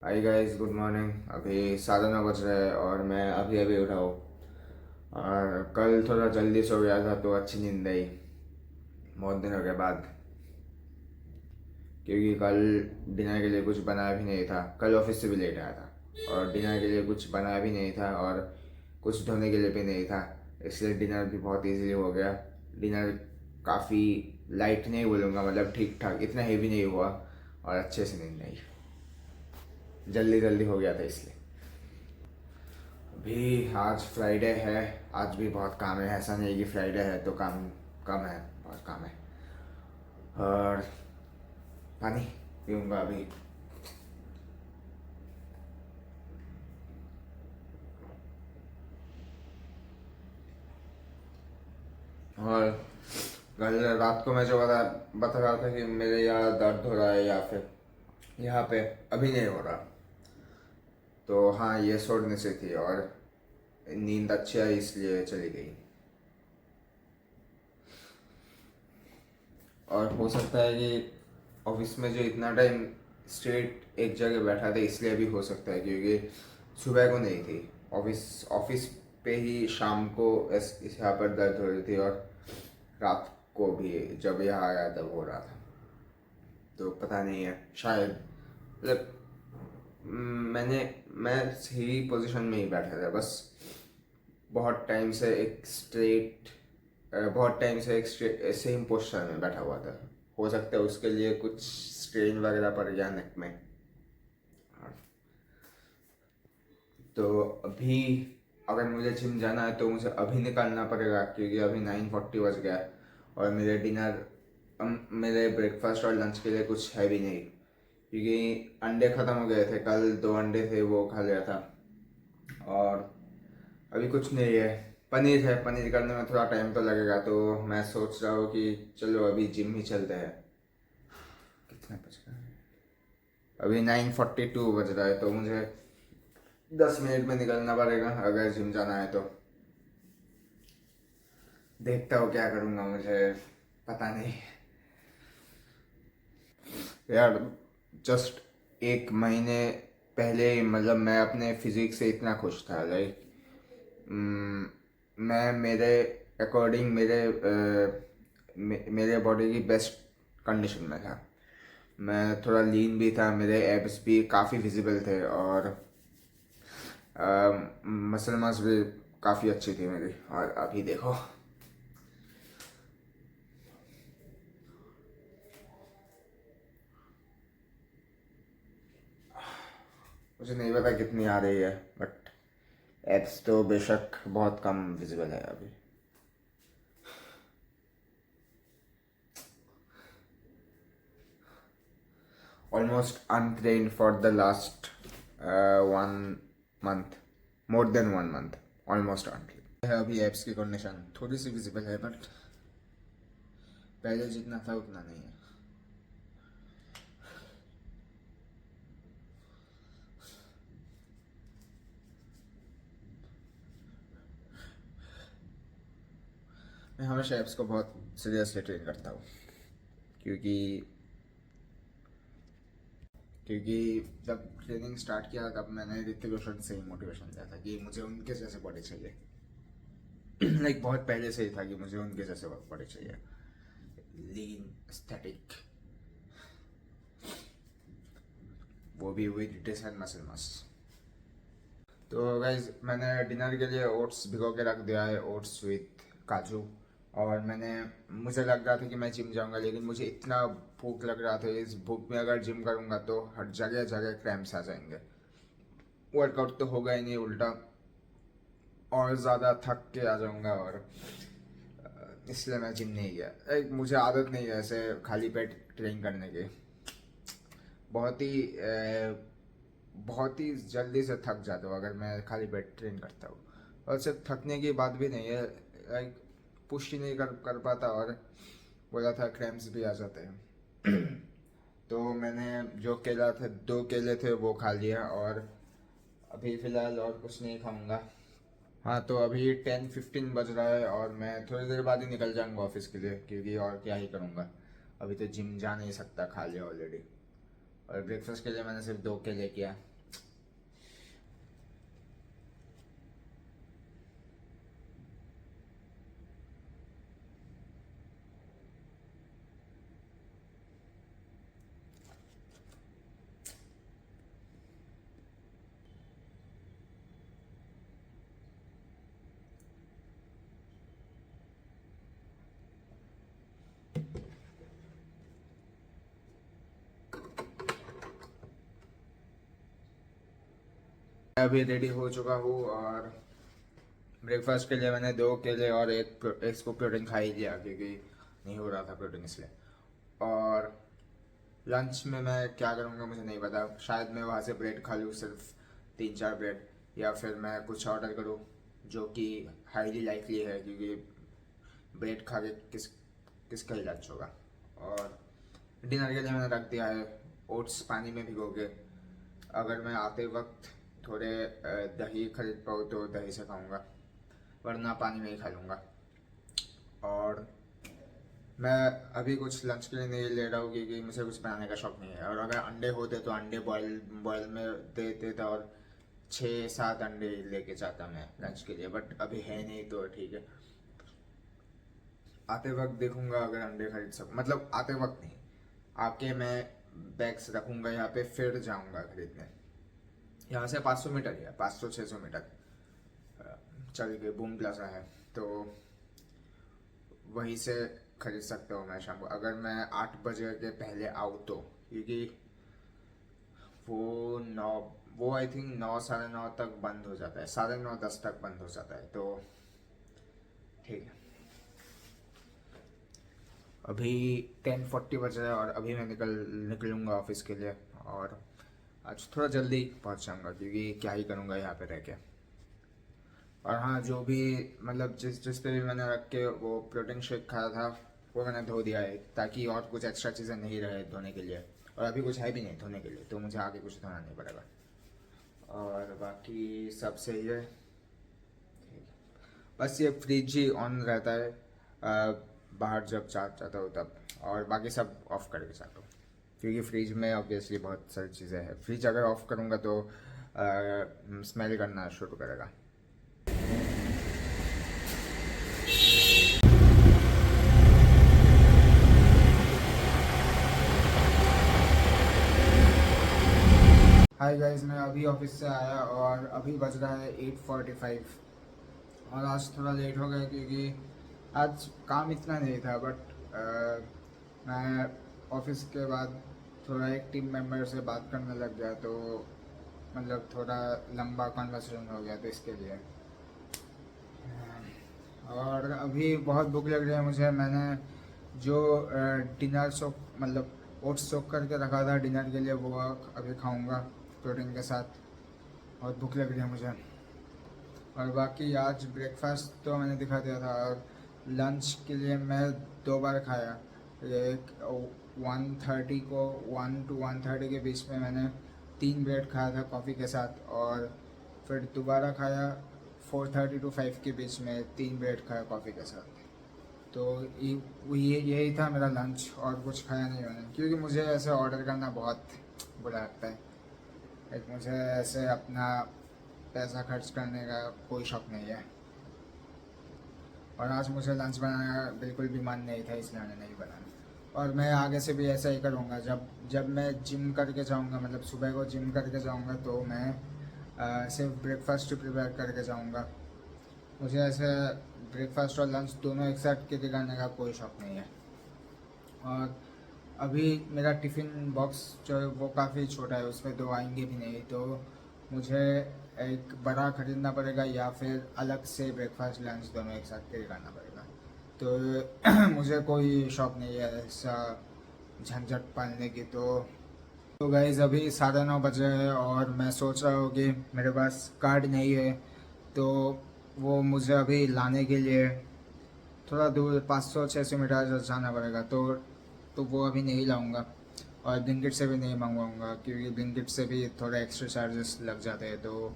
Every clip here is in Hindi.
Hi guys, good morning. अभी 9:30 बज रहे हैं और मैं अभी अभी उठा हूँ। और कल थोड़ा जल्दी सो गया था तो अच्छी नींद आई बहुत दिनों के बाद। क्योंकि कल डिनर के लिए कुछ बनाया भी नहीं था। कल ऑफिस से भी लेट आया था और डिनर के लिए कुछ बनाया भी नहीं था और कुछ धोने के लिए भी नहीं था। इसलिए डिनर भी बहुत इजीली हो गया। डिनर काफ़ी लाइट नहीं बोलूँगा, मतलब ठीक ठाक, इतना हेवी नहीं हुआ और अच्छे से नींद आई। जल्दी जल्दी हो गया था इसलिए। अभी आज फ्राइडे है। आज भी बहुत काम है, ऐसा नहीं कि फ्राइडे है तो काम कम है, बहुत काम है। और पानी पीऊँगा अभी। और कल रात को मैं जो बता रहा था कि मेरे यहाँ दर्द हो रहा है या फिर यहाँ पे, अभी नहीं हो रहा। तो हाँ, ये सोचने से थी और नींद अच्छी आई इसलिए चली गई। और हो सकता है कि ऑफिस में जो इतना टाइम स्ट्रेट एक जगह बैठा था इसलिए भी हो सकता है, क्योंकि सुबह को नहीं थी। ऑफिस ऑफिस पे ही शाम को इस यहाँ पर दर्द हो रही थी और रात को भी जब यहाँ आया तब हो रहा था। तो पता नहीं है, शायद मतलब मैं सही पोजीशन में ही बैठा था बस। बहुत टाइम से एक स्ट्रेट बहुत टाइम से एक सेम पोस्चर में बैठा हुआ था। हो सकता है उसके लिए कुछ स्ट्रेन वगैरह पड़ गया नेक में। तो अभी अगर मुझे जिम जाना है तो मुझे अभी निकालना पड़ेगा, क्योंकि अभी 9:40 बज गया है और मेरे ब्रेकफास्ट और लंच के लिए कुछ है भी नहीं। क्योंकि अंडे ख़त्म हो गए थे, कल 2 अंडे थे वो खा लिया था। और अभी कुछ नहीं है। पनीर है, पनीर करने में थोड़ा टाइम तो लगेगा, तो मैं सोच रहा हूँ कि चलो अभी जिम ही चलते हैं। कितना बज रहा है? अभी 9:42 बज रहा है, तो मुझे 10 मिनट में निकलना पड़ेगा अगर जिम जाना है तो। देखता हूँ क्या करूँगा, मुझे पता नहीं यार। जस्ट एक महीने पहले मतलब मैं अपने फिजिक्स से इतना खुश था, लाइक मैं मेरे अकॉर्डिंग मेरे बॉडी की बेस्ट कंडीशन में था। मैं थोड़ा लीन भी था, मेरे एब्स भी काफ़ी विजिबल थे और मसल मास भी काफ़ी अच्छी थी मेरी। और अभी देखो। मुझे नहीं पता कितनी आ रही है, बट एब्स तो बेशक बहुत कम विजिबल है अभी। Almost untrained for the last 1 month, more than 1 month, almost untrained है। अभी एब्स की कंडीशन थोड़ी सी विजिबल है, बट पहले जितना था उतना नहीं है। मैं हमेशा एप्स को बहुत सीरियसली ट्रेन करता हूँ, क्योंकि क्योंकि जब ट्रेनिंग स्टार्ट किया तब मैंने ऋतिक रोशन से ही मोटिवेशन लिया था कि मुझे उनके जैसे बॉडी चाहिए। लाइक बहुत पहले से ही था कि मुझे उनके जैसे बॉडी चाहिए, लीन एस्थेटिक, वो भी विद डिसेंट मसल मास। तो गाइज मैंने डिनर के लिए ओट्स भिगो के रख दिया है, ओट्स विथ काजू। और मुझे लग रहा था कि मैं जिम जाऊंगा, लेकिन मुझे इतना भूख लग रहा था, इस भूख में अगर जिम करूंगा तो हर जगह जगह क्रैम्प्स आ जाएंगे। वर्कआउट तो होगा ही नहीं, उल्टा और ज़्यादा थक के आ जाऊंगा। और इसलिए मैं जिम नहीं गया। मुझे आदत नहीं है ऐसे खाली पेट ट्रेन करने की। बहुत ही बहुत ही जल्दी से थक जाता हूँ अगर मैं खाली पेट ट्रेन करता हूँ। और सिर्फ थकने की बात भी नहीं है, लाइक पुश ही नहीं कर पाता और बोला था क्रैम्प्स भी आ जाते हैं। तो मैंने जो केला थे, 2 केले थे वो खा लिया और अभी फ़िलहाल और कुछ नहीं खाऊंगा। हाँ, तो अभी 10:15 बज रहा है और मैं थोड़ी देर बाद ही निकल जाऊंगा ऑफिस के लिए, क्योंकि और क्या ही करूँगा। अभी तो जिम जा नहीं सकता, खा लिया ऑलरेडी। और ब्रेकफास्ट के लिए मैंने सिर्फ 2 केले किया। मैं अभी रेडी हो चुका हूँ और ब्रेकफास्ट के लिए मैंने 2 केले और एक स्कूप प्रोटीन खा ही लिया क्योंकि नहीं हो रहा था प्रोटीन इसलिए। और लंच में मैं क्या करूँगा मुझे नहीं पता, शायद मैं वहाँ से ब्रेड खा लूँ, सिर्फ 3-4 ब्रेड, या फिर मैं कुछ ऑर्डर करूँ जो कि हाईली लाइकली है क्योंकि ब्रेड खा के किसका ही लंच होगा। और डिनर के लिए मैंने रख दिया है ओट्स पानी में भिगो के। अगर मैं आते वक्त थोड़े दही खरीद पाऊँ तो दही से खाऊंगा, वरना पानी में ही खा लूँगा। और मैं अभी कुछ लंच के लिए नहीं ले रहा हूँ क्योंकि मुझे कुछ बनाने का शौक नहीं है। और अगर अंडे होते तो अंडे बॉयल में दे देता और 6-7 अंडे लेके जाता मैं लंच के लिए, बट अभी है नहीं तो ठीक है। आते वक्त देखूंगा अगर अंडे खरीद सकूँ, मतलब आते वक्त नहीं, आके मैं बैग्स रखूंगा यहाँ पे फिर जाऊंगा खरीदने। यहाँ से 500 मीटर ही है, 500-600 मीटर चल के बूम प्लाजा है, तो वहीं से खरीद सकता हूँ मैं शाम को, अगर मैं 8 बजे के पहले आऊँ तो। क्योंकि वो 9, वो आई थिंक 9-9:30 तक बंद हो जाता है, 9:30-10 तक बंद हो जाता है, तो ठीक है। अभी 10:40 बज रहा है और अभी मैं निकलूँगा ऑफिस के लिए। और आज थोड़ा जल्दी पहुँच जाऊँगा क्योंकि क्या ही करूँगा यहाँ पे रह के। और हाँ, जो भी मतलब जिस पे भी मैंने रख के वो प्रोटीन शेक खाया था वो मैंने धो दिया है, ताकि और कुछ एक्स्ट्रा चीज़ें नहीं रहे धोने के लिए। और अभी कुछ है भी नहीं धोने के लिए, तो मुझे आगे कुछ धोना नहीं पड़ेगा। और बाकी सब सही है। बस ये फ्रिज ही ऑन रहता है बाहर जब जाता हूँ तब, और बाकी सब ऑफ करके जाता हूँ क्योंकि फ्रिज में ऑब्वियसली बहुत सारी चीज़ें हैं। फ्रिज अगर ऑफ करूँगा तो स्मेल करना शुरू करेगा। हाय गाइस, मैं अभी ऑफिस से आया और अभी बज रहा है 8:45। और आज थोड़ा लेट हो गया क्योंकि आज काम इतना नहीं था, बट मैं ऑफिस के बाद थोड़ा एक टीम मेंबर से बात करने लग गया, तो मतलब थोड़ा लंबा कन्वर्सेशन हो गया, तो इसके लिए। और अभी बहुत भूख लग रही है मुझे। मैंने जो डिनर सोक मतलब ओट्स सोक करके रखा था डिनर के लिए, वो अभी खाऊंगा प्रोटीन के साथ। बहुत भूख लग रही है मुझे। और बाकी आज ब्रेकफास्ट तो मैंने दिखा दिया था, और लंच के लिए मैं 2 बार खाया। एक 1:30 को, 1 to 1:30 के बीच में मैंने 3 ब्रेड खाया था कॉफ़ी के साथ, और फिर दोबारा खाया 4:30 to 5 के बीच में 3 ब्रेड खाया कॉफ़ी के साथ। तो यही था मेरा लंच, और कुछ खाया नहीं मैंने क्योंकि मुझे ऐसे ऑर्डर करना बहुत बुरा लगता है। एक मुझे ऐसे अपना पैसा खर्च करने का कोई शौक नहीं है। और आज मुझे लंच बनाने का बिल्कुल भी मन नहीं था, इसलिए मैंने नहीं बनाया। और मैं आगे से भी ऐसा ही करूँगा, जब जब मैं जिम करके जाऊँगा, मतलब सुबह को जिम करके जाऊँगा, तो मैं सिर्फ ब्रेकफास्ट प्रिपेयर करके जाऊँगा। मुझे ऐसे ब्रेकफास्ट और लंच दोनों एक साथ के करने का कोई शौक नहीं है। और अभी मेरा टिफ़िन बॉक्स जो है वो काफ़ी छोटा है, उसमें 2 आएंगे भी नहीं, तो मुझे एक बड़ा ख़रीदना पड़ेगा या फिर अलग से ब्रेकफास्ट लंच दोनों एक साथ कैरी करना पड़ेगा। तो मुझे कोई शौक नहीं है ऐसा झंझट पालने की। तो गाइज़ अभी 9:30 बज रहे हैं और मैं सोच रहा हूँ कि मेरे पास कार्ड नहीं है, तो वो मुझे अभी लाने के लिए थोड़ा दूर 500-600 मीटर जाना पड़ेगा, तो वो अभी नहीं लाऊंगा। और ब्लिंकिट से भी नहीं मंगवाऊंगा क्योंकि ब्लिंकिट से भी थोड़ा एक्स्ट्रा चार्जेस लग जाते हैं, तो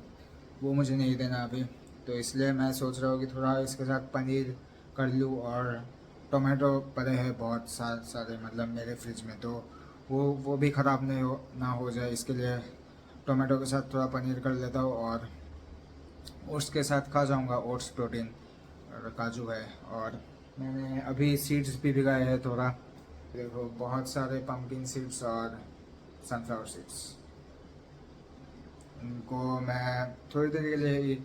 वो मुझे नहीं देना अभी। तो इसलिए मैं सोच रहा हूँ कि थोड़ा इसके साथ पनीर कर लूँ। और टोमेटो पड़े हैं बहुत सारे, मतलब मेरे फ्रिज में, तो वो भी ख़राब नहीं ना हो जाए, इसके लिए टोमेटो के साथ थोड़ा पनीर कर लेता हूँ। और ओट्स के साथ खा जाऊँगा, ओट्स प्रोटीन और काजू है। और मैंने अभी सीड्स भी भिगाए हैं थोड़ा, देखो बहुत सारे पम्पकिन सीड्स और सनफ्लावर सीड्स। इनको मैं थोड़ी देर के लिए ही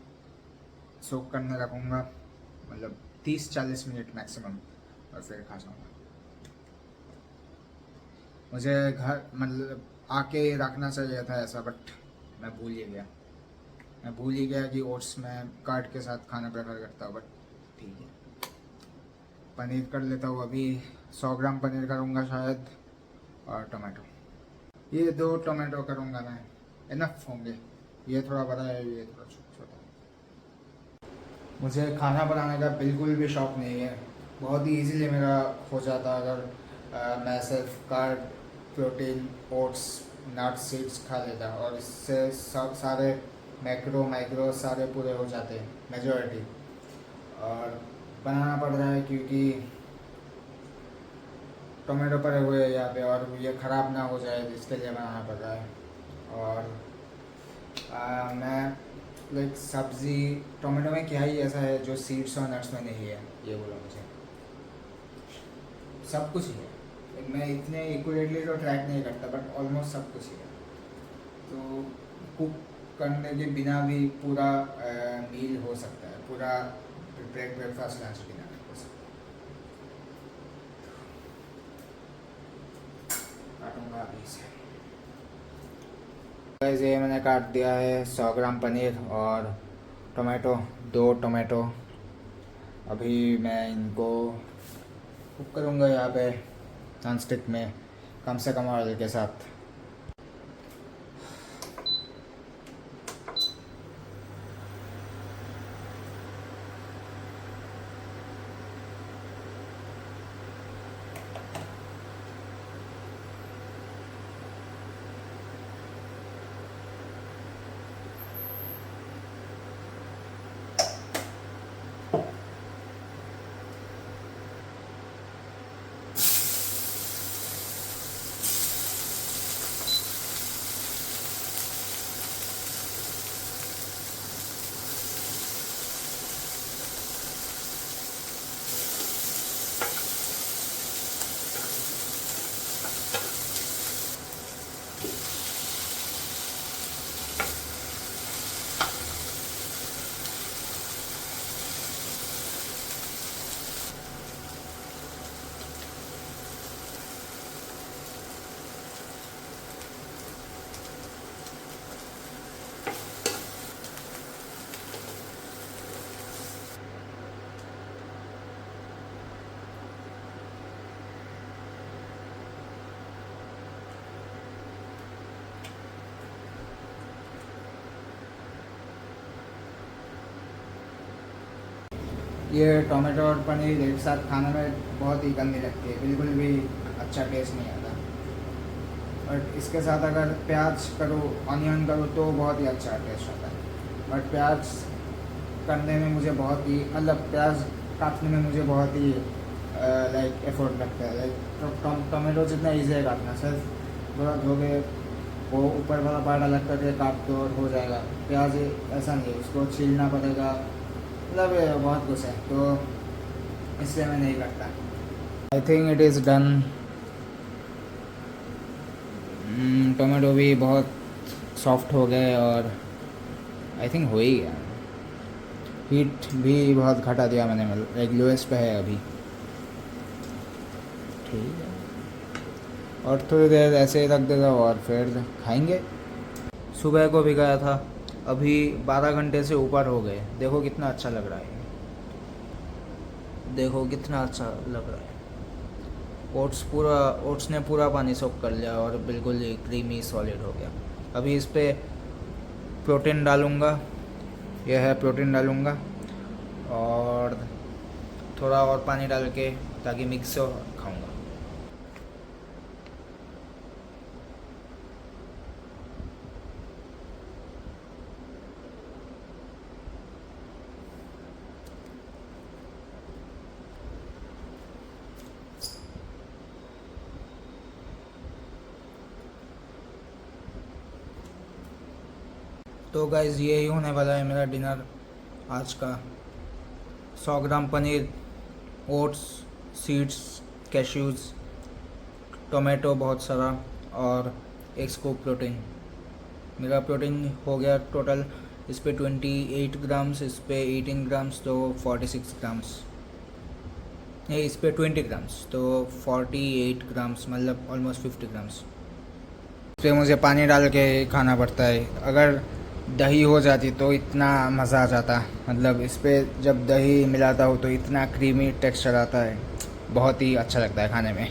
सोक करने रखूँगा, मतलब 30-40 मिनट मैक्सिमम, और फिर खा जाऊँगा। मुझे घर मतलब आके रखना चाहिए था ऐसा, बट मैं भूल ही गया। मैं भूल ही गया कि ओट्स में काट के साथ खाना प्रेफर करता हूँ, बट ठीक है। पनीर कर लेता हूँ अभी, 100 ग्राम पनीर करूँगा शायद, और टमाटो, ये 2 टमाटो करूँगा मैं, इनफ होंगे। ये थोड़ा बड़ा है, ये थोड़ा छोटा। मुझे खाना बनाने का बिल्कुल भी शौक़ नहीं है, बहुत ही इजीली मेरा हो जाता अगर मैं सिर्फ carb, protein, oats, nuts, seeds खा लेता, और इससे सब सारे माइक्रो सारे पूरे हो जाते हैं, मेजॉरिटी। और बनाना पड़ रहा है क्योंकि टोमेटो पड़े हुए हैं यहाँ पे, और ये ख़राब ना हो जाए इसके लिए बनाना पड़ रहा है। और मैं लाइक सब्ज़ी, टोमेटो में क्या ही ऐसा है जो सीड्स और नट्स में नहीं है, ये बोलो मुझे। सब कुछ ही है, मैं इतने एक्यूरेटली तो ट्रैक नहीं करता, बट ऑलमोस्ट सब कुछ ही है। तो कुक करने के बिना भी पूरा मील हो सकता है, पूरा ब्रेकफास्ट लंच डिनर हो सकता है। काटूंगा अभी इसे। ये मैंने काट दिया है 100 ग्राम पनीर और टोमेटो, 2 टोमेटो। अभी मैं इनको कुक करूँगा यहाँ पे नॉन स्टिक में, कम से कम ऑयल के साथ। ये टोमेटो और पनीर एक साथ खाने में बहुत ही गंदी लगती है, बिल्कुल भी अच्छा टेस्ट नहीं आता। बट इसके साथ अगर प्याज करो, ऑनियन करो तो बहुत ही अच्छा टेस्ट आता है। बट प्याज करने में मुझे बहुत ही, मतलब प्याज काटने में मुझे बहुत ही लाइक एफर्ट लगता है। लाइक टोमेटो जितना ईजी है काटना, सिर्फ थोड़ा धोके वो ऊपर वाला पार्ट अलग करके काट दो और हो जाएगा। प्याज ऐसा नहीं है, उसको छीलना पड़ेगा, मतलब बहुत कुछ है, तो इसलिए मैं नहीं करता। I think it is done. Tomato भी बहुत सॉफ्ट हो गए और आई थिंक हो ही गया। हीट भी बहुत घटा दिया मैंने, मतलब एक लोएस पे है अभी। ठीक है, और थोड़ी देर ऐसे ही रख देगा और फिर खाएंगे। सुबह को भिगाया था, अभी 12 घंटे से ऊपर हो गए। देखो कितना अच्छा लग रहा है, देखो कितना अच्छा लग रहा है। ओट्स ने पूरा पानी सोख कर लिया और बिल्कुल ही क्रीमी सॉलिड हो गया। अभी इस पे प्रोटीन डालूँगा, यह है प्रोटीन डालूँगा, और थोड़ा और पानी डाल के ताकि मिक्स हो खाऊँगा। तो गाइज़ यही होने वाला है मेरा डिनर आज का। 100 gram paneer, oats, seeds, cashews, tomato बहुत सारा, और एक स्कूप प्रोटीन। मेरा प्रोटीन हो गया टोटल इस पे 28 ग्राम्स, इस पे 18 ग्राम्स, तो 46 ग्राम्स। नहीं, इस पे 20 ग्राम्स, तो 48 ग्राम्स, मतलब ऑलमोस्ट 50 ग्राम्स। इस पर मुझे पानी डाल के खाना पड़ता है। अगर दही हो जाती तो इतना मज़ा आ जाता। मतलब इस पे जब दही मिलाता हो तो इतना क्रीमी टेक्सचर आता है, बहुत ही अच्छा लगता है खाने में।